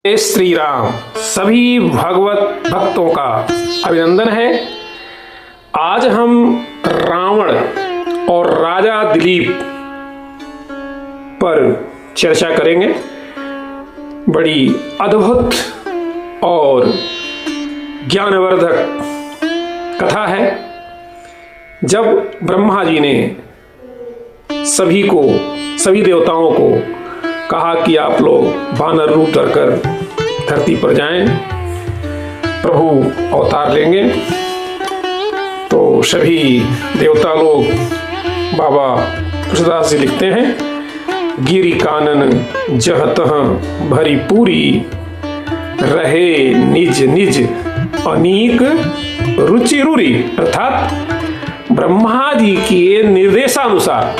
जय श्री राम। सभी भगवत भक्तों का अभिनंदन है। आज हम रावण और राजा दिलीप पर चर्चा करेंगे। बड़ी अद्भुत और ज्ञानवर्धक कथा है। जब ब्रह्मा जी ने सभी देवताओं को कहा कि आप लोग वानर रूप धरकर धरती पर जाएं, प्रभु अवतार लेंगे, तो सभी देवता लोग, बाबा तुलसीदास जी लिखते हैं, गिरि कानन जहतह भरी पूरी, रहे निज निज अनीक रुचि रूरी। अर्थात ब्रह्मा जी के निर्देशानुसार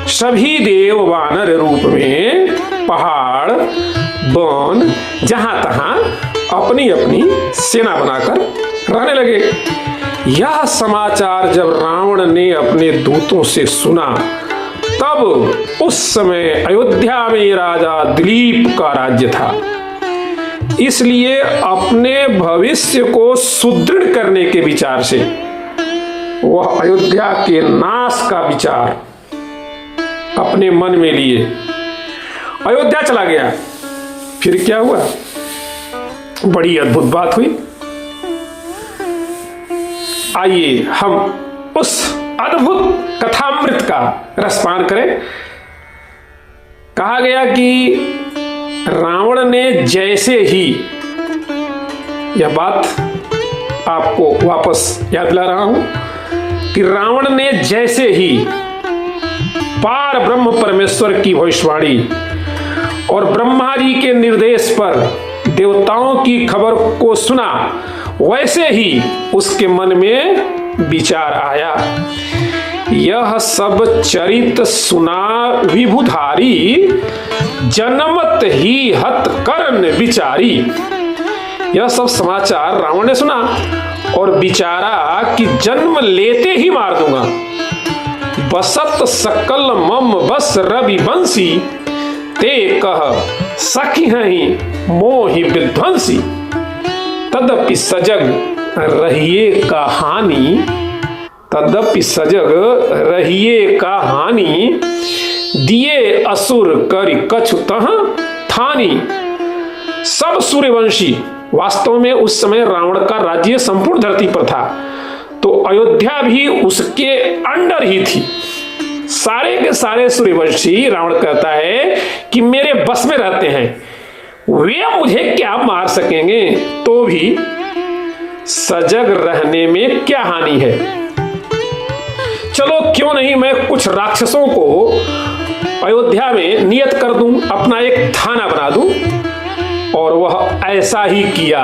सभी देव वानर रूप में पहाड़ वन जहां तहां अपनी अपनी सेना बनाकर रहने लगे। यह समाचार जब रावण ने अपने दूतों से सुना, तब उस समय अयोध्या में राजा दिलीप का राज्य था। इसलिए अपने भविष्य को सुदृढ़ करने के विचार से वह अयोध्या के नाश का विचार अपने मन में लिए अयोध्या चला गया। फिर क्या हुआ? बड़ी अद्भुत बात हुई। आइए हम उस अद्भुत कथामृत का रसपान करें। कहा गया कि रावण ने जैसे ही, यह बात आपको वापस याद दिला रहा हूं कि रावण ने जैसे ही पार ब्रह्म परमेश्वर की भविष्यवाणी और ब्रह्मा जी के निर्देश पर देवताओं की खबर को सुना, वैसे ही उसके मन में विचार आया, यह सब चरित सुना विभुधारी, जन्मत ही हत करन विचारी। यह सब समाचार रावण ने सुना और विचारा कि जन्म लेते ही मार दूंगा। बसत सकल मम बस रवि बंसी, ते कह सखी हहीं मोहि विध्वंसी। तदपि सजग रहिए का हानि, तदपि सजग रहिए का हानि, दिए असुर करि कछु तह थानी। सब सूर्यवंशी, वास्तव में उस समय रावण का राज्य संपूर्ण धरती पर था, तो अयोध्या भी उसके अंडर ही थी। सारे के सारे सूर्यवंशी, रावण कहता है कि मेरे बस में रहते हैं, वे मुझे क्या मार सकेंगे, तो भी सजग रहने में क्या हानि है। चलो क्यों नहीं मैं कुछ राक्षसों को अयोध्या में नियत कर दूं, अपना एक थाना बना दूं। और वह ऐसा ही किया।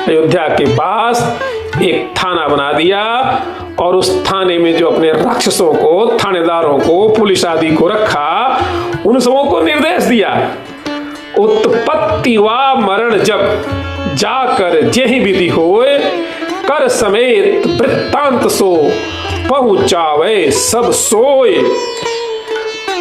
अयोध्या के पास एक थाना बना दिया और उस थाने में जो अपने राक्षसों को, थानेदारों को, पुलिस आदि को रखा, उन सबों को निर्देश दिया, उत्पत्ति व मरण जब जाकर जेहि विधि होए, कर समेत वृत्तांत सो पहुंचावे सब सोए।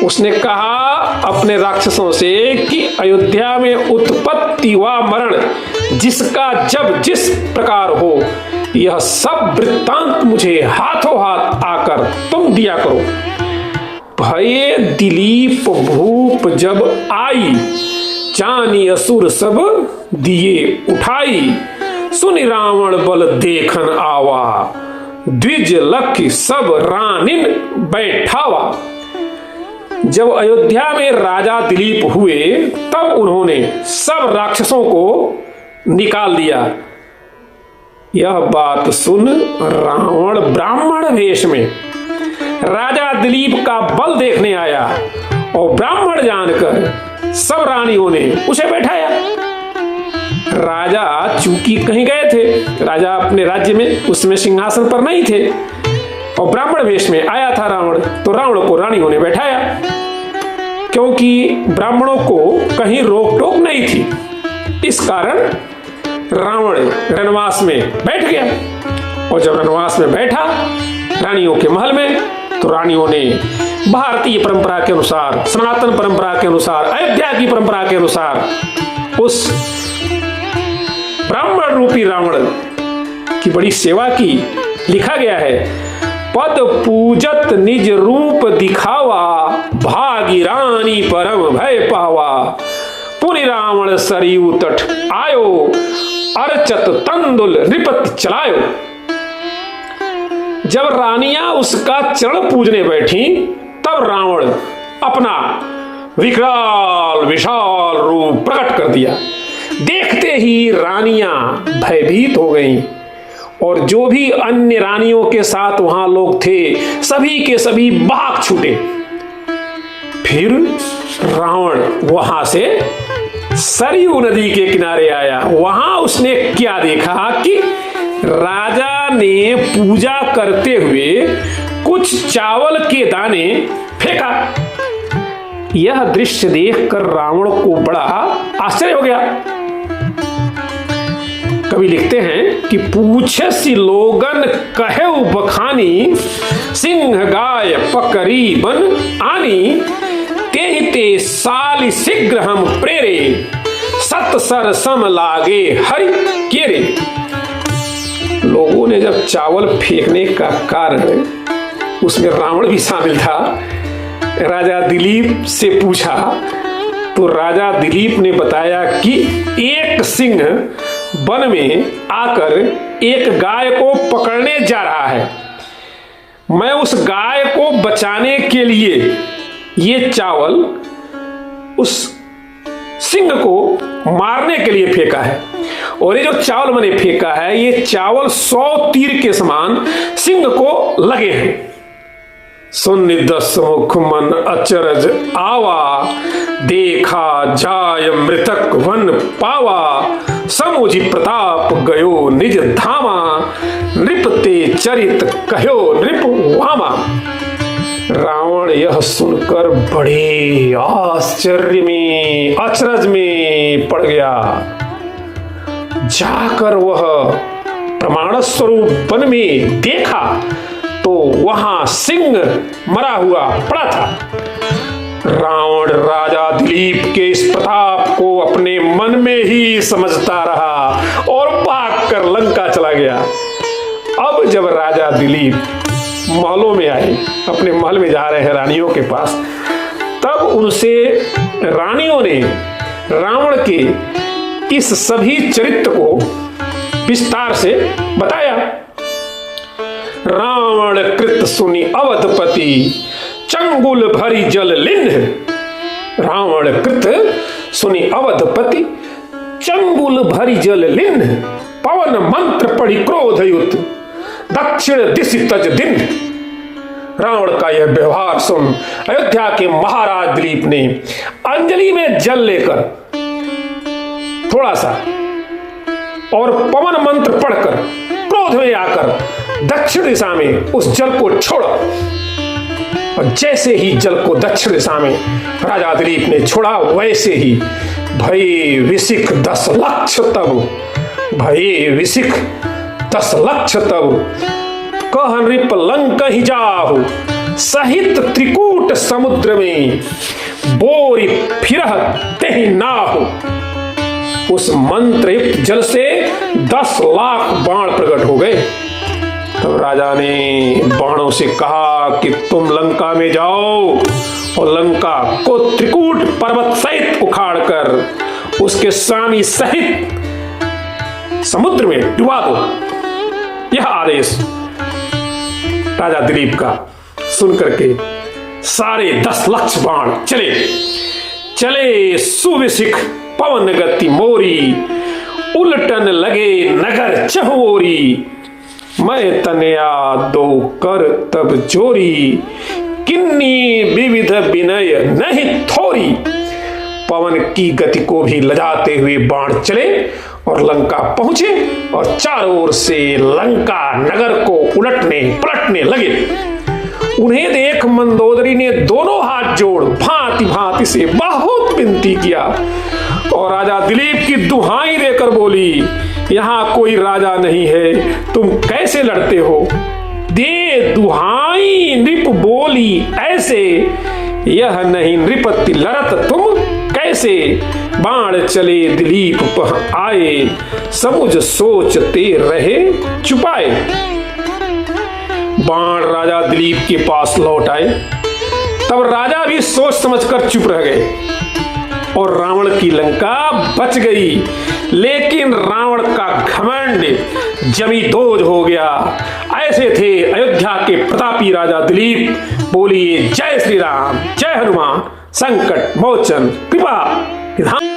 उसने कहा अपने राक्षसों से कि अयोध्या में उत्पत्ति व मरण जिसका जब जिस प्रकार हो, यह सब वृत्तांत मुझे हाथों हाथ आकर तुम दिया करो। भये दिलीप भूप जब आई, जानी असुर सब दिए उठाई, सुनि रावण बल देखन आवा, द्विज लख सब रानिन बैठावा। जब अयोध्या में राजा दिलीप हुए, तब उन्होंने सब राक्षसों को निकाल दिया। यह बात सुन रावण ब्राह्मण वेश में राजा दिलीप का बल देखने आया और ब्राह्मण जानकर सब रानियों ने उसे बैठाया। राजा चूंकि कहीं गए थे, राजा अपने राज्य में उसमें सिंहासन पर नहीं थे, और ब्राह्मण वेश में आया था रावण, तो रावण को रानियों ने बैठाया, क्योंकि ब्राह्मणों को कहीं रोक टोक नहीं थी। इस कारण रावण रनवास में बैठ गया। और जब रनवास में बैठा रानियों के महल में, तो रानियों ने भारतीय परंपरा के अनुसार, सनातन परंपरा के अनुसार, अयोध्या की परंपरा के अनुसार उस ब्राह्मण रूपी रावण की बड़ी सेवा की। लिखा गया है, पद पूजत निज रूप दिखावा, भागी रानी परम भय पावा। पुनि रावण सरयू तट आयो, अर्चत तंदुल रिपत चलायो। जब रानियां उसका चरण पूजने बैठी, तब रावण अपना विकराल विशाल रूप प्रकट कर दिया। देखते ही रानियां भयभीत हो गईं और जो भी अन्य रानियों के साथ वहां लोग थे, सभी के सभी भाग छूटे। फिर रावण वहां से सरयू नदी के किनारे आया। वहां उसने क्या देखा कि राजा ने पूजा करते हुए कुछ चावल के दाने फेंका। यह दृश्य देखकर रावण को बड़ा आश्चर्य हो गया। कवि लिखते हैं कि पूछे सी लोगन कहेउ बखानी, सिंह गाय पकड़ी बन आनी। ते साल शीघ्र हम प्रेरे, सत सर सम लागे हरि केरे। लोगों ने जब चावल फेंकने का कारण, उसमें रावण भी शामिल था, राजा दिलीप से पूछा तो राजा दिलीप ने बताया कि एक सिंह वन में आकर एक गाय को पकड़ने जा रहा है। मैं उस गाय को बचाने के लिए ये चावल उस सिंह को मारने के लिए फेंका है, और ये जो चावल मैंने फेंका है, ये चावल 100 तीर के समान सिंह को लगे हैं। सुन दस मुख मन अचरज आवा, देखा जाय मृतक वन पावा। समुझि प्रताप गयो निज धामा, नृपते चरित कहो नृप वामा। रावण यह सुनकर बड़े आश्चर्य में, अचरज में पड़ गया। जाकर वह प्रमाण स्वरूप वन में देखा तो वहां सिंह मरा हुआ पड़ा था। रावण राजा दिलीप के इस प्रताप को अपने मन में ही समझता रहा और भागकर लंका चला गया। अब जब राजा दिलीप महलों में आए, अपने महल में जा रहे हैं रानियों के पास, तब उनसे रानियों ने रावण के इस सभी चरित्र को विस्तार से बताया। रावण कृत सुनी अवधपति, चंगुल भरी जल लिन्ह। रावण कृत सुनी अवधपति, चंगुल भरी जल लिन्ह। पवन मंत्र पढ़ी क्रोध युत, दक्षिण दिशि तज दिन। रावण का यह व्यवहार सुन अयोध्या के महाराज दिलीप ने अंजलि में जल लेकर थोड़ा सा और पवन मंत्र पढ़कर क्रोध में आकर दक्षिण दिशा में उस जल को छोड़ा। और जैसे ही जल को दक्षिण दिशा में राजा दिलीप ने छोड़ा, वैसे ही भय विसिख 10 लक्ष तब, भय विसिख 10 लक्ष तब। कह नृप लंक ही जाहु, सहित त्रिकूट समुद्र में। बोरी फिरह तेहि नाहु। उस मंत्र जल से 10 लाख बाण प्रकट हो गए। तब राजा ने बाणों से कहा कि तुम लंका में जाओ और लंका को त्रिकूट पर्वत सहित उखाड़कर उसके स्वामी सहित समुद्र में डुबा दो। यह आदेश राजा दिलीप का सुनकर के सारे 10 लक्ष बाण चले चले। सुविसिख पवन गति मोरी, उलटन लगे नगर चहोरी। मैं तनया दो कर तब जोरी, किन्नी विविध विनय नहीं थोरी। पवन की गति को भी लजाते हुए बाण चले और लंका पहुंचे और चारों ओर से लंका नगर को उलटने पलटने लगे। उन्हें देख मंदोदरी ने दोनों हाथ जोड़ भांति भांति से बहुत विनती किया और राजा दिलीप की दुहाई देकर बोली, यहाँ कोई राजा नहीं है, तुम कैसे लड़ते हो? दे दुहाई नृप बोली ऐसे, यह नहीं नृपति लड़त तुम कैसे बाण चले दिलीप पह आए, समुझ सोचते रहे छुपाए। बाण राजा दिलीप के पास लौट आए, तब राजा भी सोच समझकर चुप रह गए और रावण की लंका बच गई। लेकिन रावण का घमंड जमी दोज हो गया। ऐसे थे अयोध्या के प्रतापी राजा दिलीप। बोलिए जय श्री राम, जय हनुमान, संकट मोचन कृपा निधान।